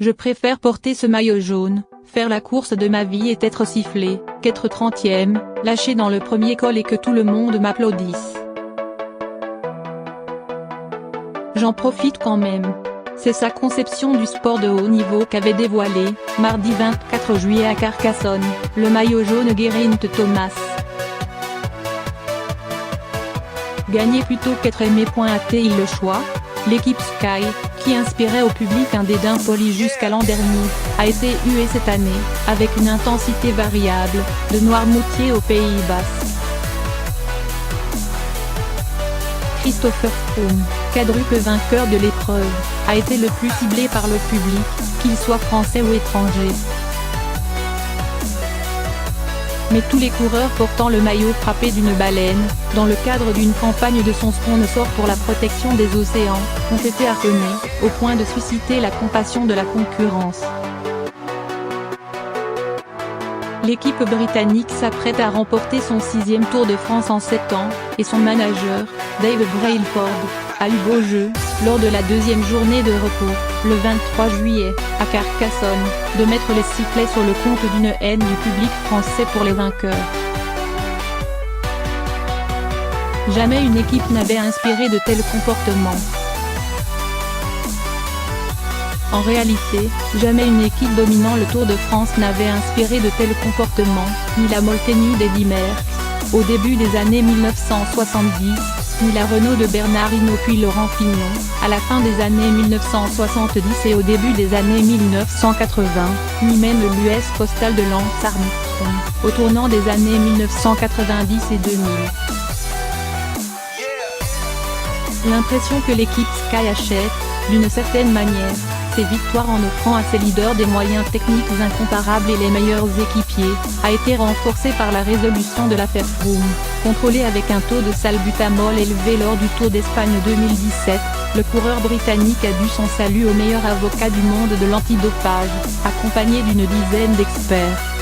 Je préfère porter ce maillot jaune, faire la course de ma vie et être sifflé, qu'être 30e, lâché dans le premier col et que tout le monde m'applaudisse. J'en profite quand même. C'est sa conception du sport de haut niveau qu'avait dévoilé, mardi 24 juillet à Carcassonne, le maillot jaune Geraint Thomas. Gagner plutôt qu'être aimé. A-t-il le choix? L'équipe Sky, qui inspirait au public un dédain poli jusqu'à l'an dernier, a été huée cette année, avec une intensité variable, de Noirmoutier aux Pays Basques. Christopher Froome, quadruple vainqueur de l'épreuve, a été le plus ciblé par le public, qu'il soit français ou étranger. Mais tous les coureurs portant le maillot frappé d'une baleine, dans le cadre d'une campagne de son sponsor pour la protection des océans, ont été harcelés, au point de susciter la compassion de la concurrence. L'équipe britannique s'apprête à remporter son 6e Tour de France en 7 ans, et son manager, Dave Brailsford, a eu beau jeu, lors de la 2e journée de repos, le 23 juillet, à Carcassonne, de mettre les sifflets sur le compte d'une haine du public français pour les vainqueurs. Jamais une équipe n'avait inspiré de tels comportements. En réalité, jamais une équipe dominant le Tour de France n'avait inspiré de tels comportements, ni la Molteni d'Eddy Merckx, au début des années 1970, ni la Renault de Bernard Hinault puis Laurent Fignon, à la fin des années 1970 et au début des années 1980, ni même l'US Postal de Lance Armstrong, au tournant des années 1990 et 2000. L'impression que l'équipe Sky achète, d'une certaine manière, ses victoires en offrant à ses leaders des moyens techniques incomparables et les meilleurs équipiers, a été renforcée par la résolution de l'affaire Froome, contrôlée avec un taux de salbutamol élevé lors du Tour d'Espagne 2017. Le coureur britannique a dû son salut au meilleur avocat du monde de l'antidopage, accompagné d'une dizaine d'experts.